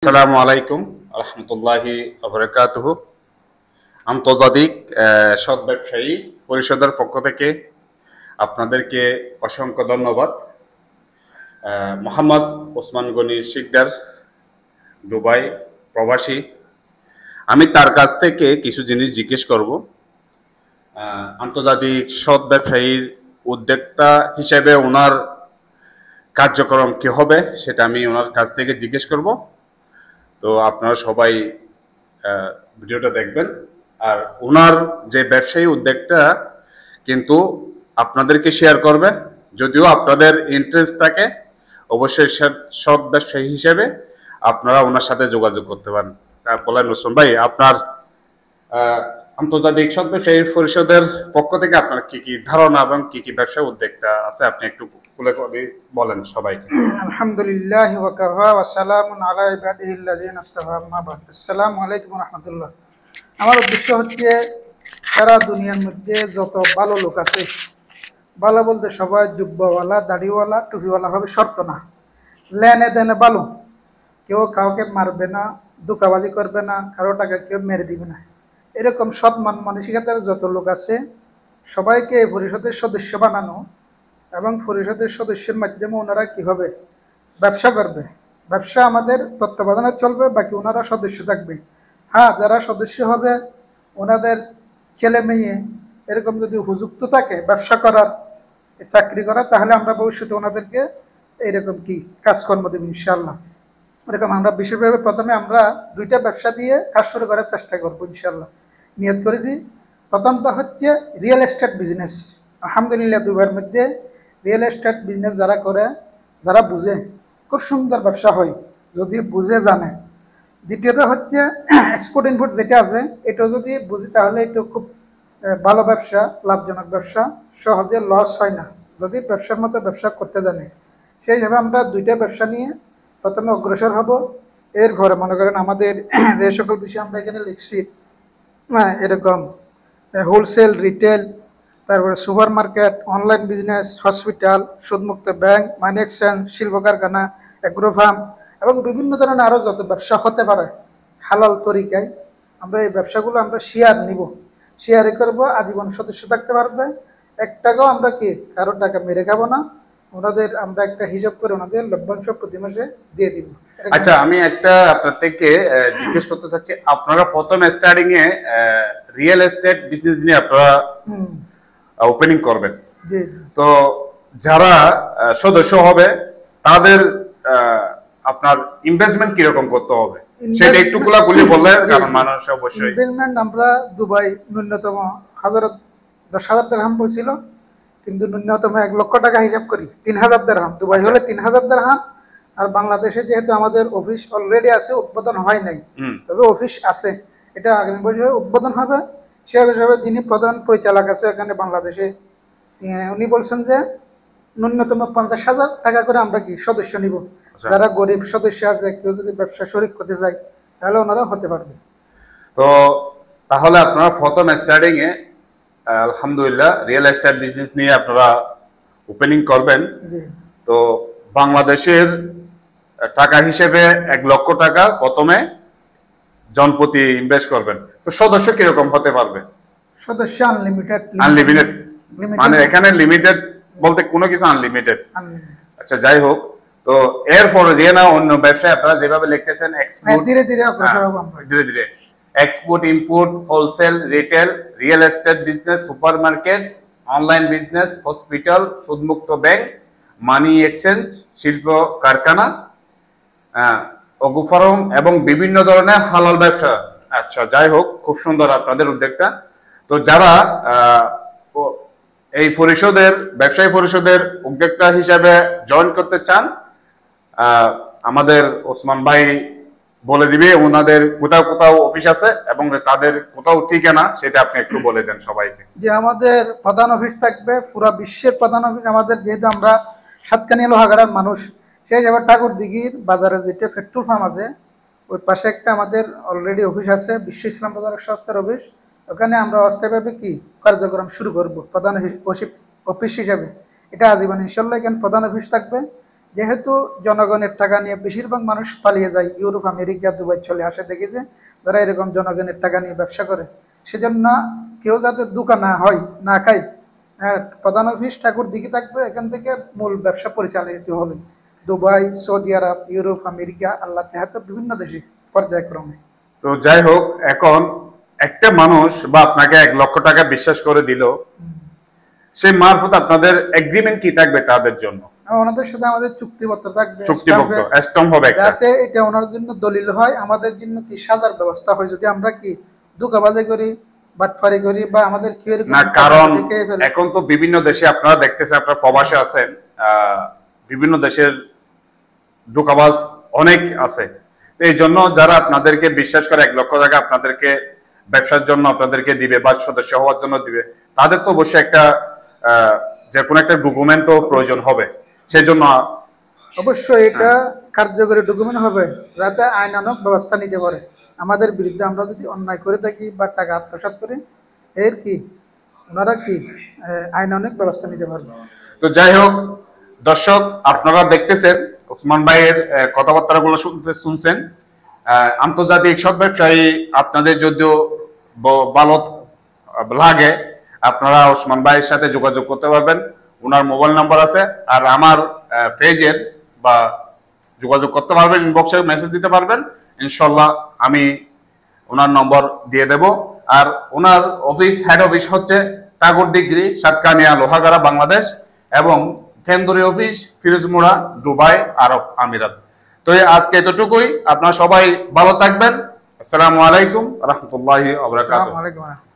আসসালামু আলাইকুম রহমতুল্লাহি ওয়া আন্তর্জাতিক সৎ ব্যবসায়ী পরিষদের পক্ষ থেকে আপনাদেরকে অসংখ্য ধন্যবাদ। মোহাম্মদ ওসমান গনি শিকদার, দুবাই প্রবাসী। আমি তার কাছ থেকে কিছু জিনিস জিজ্ঞেস করব। আন্তর্জাতিক সৎ ব্যবসায়ীর উদ্যোক্তা হিসেবে ওনার কার্যক্রম কি হবে সেটা আমি ওনার কাছ থেকে জিজ্ঞেস করব। তো আপনারা সবাই ভিডিওটা দেখবেন। আর ওনার যে ব্যবসায়ী উদ্যোগটা কিন্তু আপনাদেরকে শেয়ার করবে। যদিও আপনাদের ইন্টারেস্ট থাকে, অবশ্যই সৎ ব্যবসায়ী হিসেবে আপনারা ওনার সাথে যোগাযোগ করতে পারেন। বলেন ওসমান ভাই, আপনার আন্তর্জাতিক সৎ ব্যবসায়ী পরিষদের পক্ষ থেকে আপনার কি কি ধারণা এবং কি কি ব্যবসা উদ্যোগটা আছে আপনি একটু খুলে বলেন সবাইকে। আলহামদুলিল্লাহ ওয়া কাফা ওয়া সালামুন আলা ইবাদিহিল্লাযিনা ইসতাফা, আম্মা বা'দ। আসসালামু আলাইকুম ওয়া রাহমাতুল্লাহ। আমার উদ্দেশ্য হচ্ছে সারা দুনিয়ার মধ্যে যত ভালো লোক আছে, ভালো বলতে সবাই জুব্বাওয়ালা, দাড়িওয়ালা, টুপিওয়ালা হবে শর্ত না। লেনে দেনে ভালো, কেউ কাউকে মারবে না, ধোঁকাবাজি করবে না, কারো টাকা কেউ মেরে দিবে না, এরকম সৎ মানসিকতার যত লোক আছে সবাইকে এই পরিষদের সদস্য বানানো এবং পরিষদের সদস্যের মাধ্যমে ওনারা কীভাবে ব্যবসা করবে, ব্যবসা আমাদের তত্ত্বাবধানে চলবে, বাকি ওনারা সদস্য থাকবে। হ্যাঁ, যারা সদস্য হবে ওনাদের ছেলে মেয়ে এরকম যদি উপযুক্ত থাকে ব্যবসা করার, চাকরি করার, তাহলে আমরা ভবিষ্যতে ওনাদেরকে এইরকম কি কাজকর্ম দেব ইনশাল্লাহ। এরকম আমরা বিশেষভাবে প্রথমে আমরা দুইটা ব্যবসা দিয়ে কাজ শুরু করার চেষ্টা করবো ইনশাল্লাহ, নিয়ত করেছি। প্রথমটা হচ্ছে রিয়েল এস্টেট বিজনেস। আলহামদুলিল্লাহ দুবাইয়ের মধ্যে রিয়েল এস্টেট বিজনেস যারা করে, যারা বুঝে, খুব সুন্দর ব্যবসা হয় যদি বুঝে জানে। দ্বিতীয়ত হচ্ছে এক্সপোর্ট ইম্পোর্ট যেটা আছে, এটাও যদি বুঝি তাহলে এটা খুব ভালো ব্যবসা, লাভজনক ব্যবসা, সহজে লস হয় না যদি ব্যবসার মতো ব্যবসা করতে জানে। সেই হিসাবে আমরা দুইটা ব্যবসা নিয়ে প্রথমে অগ্রসর হব। এরপরে মনে করেন আমাদের যে সকল বিষয় আমরা এখানে লিখছি, এরকম হোলসেল, রিটেল, তারপরে super market, online business, hospital, সুদমুক্ত ব্যাংক, মানি এক্সচেঞ্জ, শিল্প কারখানা, অ্যাগ্রো ফার্ম এবং বিভিন্ন ধরনের আরও যত ব্যবসা হতে পারে হালাল তরিকায়, আমরা এই ব্যবসাগুলো আমরা শেয়ার নিব, শেয়ারে করবো, আজীবন সদস্য থাকতে পারবে। এক টাকাও আমরা কি কারোর টাকা মেরে খাবো না, ওনাদের আমরা একটা হিসাব করে ওনাদের লভ্যাংশ প্রতি মাসে দিয়ে দিব। আচ্ছা, আমি একটা আপনার থেকে জিজ্ঞেস করতে চাচ্ছি, আপনারা প্রথম স্টার্টিং এ রিয়েল এস্টেট বিজনেস নিয়ে আপনারা ওপেনিং করবেন, তো যারা সদস্য হবে তাদের আপনার ইনভেস্টমেন্ট কিরকম করতে হবে সেটা একটু খুলে বললে, কারণ মানুষ অবশ্যই ইনভেস্টমেন্ট আমরা দুবাই ন্যূনতম 10,000 দিরহাম পড়ছিল, কিন্তু ন্যূনতম 1 লক্ষ টাকা হিসাব করি 3,000 দিরহাম। দুবাই হলে 3,000 দিরহাম, আর বাংলাদেশে যেহেতু আমাদের অফিস অলরেডি আছে, উদ্বোধন হয় নাই, তবে অফিস আছে, এটা আগামী বছর উদ্বোধন হবে। সে হিসাবে যিনি প্রধান পরিচালক আছে এখানে বাংলাদেশে, উনি বলছেন যে ন্যূনতম 50,000 টাকা করে আমরা কি সদস্য নিব। যারা গরিব সদস্য আছে, কেউ যদি ব্যবসা শরীক করতে চায় তাহলে ওনারা হতে পারবে। তো তাহলে আপনারা প্রথম স্টার্টিং এ আলহামদুলিল্লাহ রিয়েল এস্টেট বিজনেস নিয়ে আপনারা ওপেনিং করবেন। তো বাংলাদেশের টাকা হিসেবে 1 লক্ষ টাকা প্রথমে জনপ্রতি ইনভেস্ট করবেন। তো সদস্য কিরকম হতে পারবে? সদস্য আনলিমিটেড, মানে এখানে লিমিটেড বলতে কোনো কিছু আনলিমিটেড। আচ্ছা, যাই হোক, তো এরপরে যে না অন্য ব্যবসায় আপনারা যেভাবে লিখতেছেন ধীরে ধীরে অগ্রসর হব আমরা, ধীরে ধীরে export, import, wholesale, retail, real estate business, super market, online business, hospital, সুদমুক্ত ব্যাংক, মানি এক্সচেঞ্জ, শিল্প কারখানা, অ্যাগ্রো ফার্ম এবং বিভিন্ন ধরনের হালাল ব্যবসা। আচ্ছা, যাই হোক, খুব সুন্দর আপনাদের উদ্যোগটা। তো যারা এই পরিষদের, ব্যবসায়ী পরিষদের উদ্যোক্তা হিসাবে জয়েন করতে চান, আমাদের ওসমান ভাই বলে দিবে ওনাদের কোথাও কোথাও অফিস আছে এবং তাদের কোথাও ঠিকানা, সেটা আপনি একটু বলে দেন সবাইকে। যে আমাদের প্রধান অফিস থাকবে পুরা বিশ্বের প্রধান অফিস আমাদের, যেহেতু আমরা সাতকানিয়া লোহাগাড়ার মানুষ, সেই হিসাবে ঠাকুর দিঘির বাজারে যেটা পেট্রোল পাম্প আছে ওই পাশে একটা আমাদের অলরেডি অফিস আছে, বিশ্ব ইসলাম প্রচারক সংস্থার অফিস। ওখানে আমরা অস্থায়ীভাবে কি কার্যক্রম শুরু করব প্রধান অফিস হিসাবে। এটা আজীবন ইনশাল্লাহ এখানে প্রধান অফিস থাকবে যেহেতু জনগণের টাকা নিয়ে বেশিরভাগ মানুষ পালিয়ে যায়, ইউরোপ, আমেরিকা, দুবাই চলে আসে, দেখেছে যারা এরকম জনগণের টাকা নিয়ে ব্যবসা করে। সেজন্য কেউ যাতে দুকা না হয়, না খায়, হ্যাঁ, প্রধান অফিস ঠাকুর দিকে থাকবে, এখান থেকে মূল ব্যবসা পরিচালিত হবে দুবাই, সৌদি আরব, ইউরোপ, আমেরিকা, আল্লাহ চাহে তো বিভিন্ন দেশে পর্যায়ক্রমে। তো যাই হোক, এখন একটা মানুষ বা আপনাকে 1 লক্ষ টাকা বিশ্বাস করে দিল, সেই মারফত আপনাদের এগ্রিমেন্ট কি থাকবে তাদের জন্য? ওনাদের সাথে আমাদের চুক্তিপত্র থাকবে, চুক্তিপত্র স্ট্যাম্প হবে একটা, যাতে এটা ওনার জন্য দলিল হয়, আমাদের জন্য কি সাজার ব্যবস্থা হয় যদি আমরা কি ধোঁকাবাজি করি, বাটফারি করি, বা আমাদের কি না। কারণ এখন তো বিভিন্ন দেশে আপনারা দেখতেছেন, আপনারা প্রবাসে আছেন, বিভিন্ন দেশের ধোঁকাবাজ অনেক আছে। তো এই জন্য যারা আপনাদেরকে বিশ্বাস করে 1 লক্ষ টাকা আপনাদেরকে ব্যবসার জন্য আপনাদেরকে দিবে বা সদস্য হওয়ার জন্য দিবে, তাদের তো অবশ্যই একটা যে কোনো একটা ডকুমেন্ট তো প্রয়োজন হবে। সেই জন্য অবশ্যই এটা কার্যকরী ডকুমেন্ট হবে, যাতে আইনানুগ ব্যবস্থা নিতে পারে আমাদের বিরুদ্ধে। আমরা যদি অন্যায় করে থাকি বা টাকা আত্মসাৎ করি, এর কি ওনারা কি আইনানুগ ব্যবস্থা নিতে পারবে। তো যাই হোক দর্শক, আপনারা দেখতেছেন ওসমান ভাইয়ের কথাবার্তাগুলো শুনছেন। আন্তর্জাতিক সৎ ব্যবসায়ী, আপনাদের যদিও ভালো লাগে আপনারা ওসমান ভাইয়ের সাথে যোগাযোগ করতে পারবেন, ওনার মোবাইল নাম্বার আছে। আর আমার পেজের বা যোগাযোগ করতে পারবেন, ইনবক্সে মেসেজ দিতে পারবেন, ইনশাল্লাহ আমি ওনার নম্বর দিয়ে দেব। আর ওনার অফিস, হেড অফিস হচ্ছে টাগর ডিগ্রি, সাতকানিয়া, লোহাগাড়া, বাংলাদেশ, এবং কেন্দ্রীয় অফিস ফিরোজমুড়া, দুবাই, আরব আমিরাত। তো আজকে এতটুকুই, আপনারা সবাই ভালো থাকবেন। আসসালামু আলাইকুম রহমতুল্লাহি ওয়া বারাকাতুহু।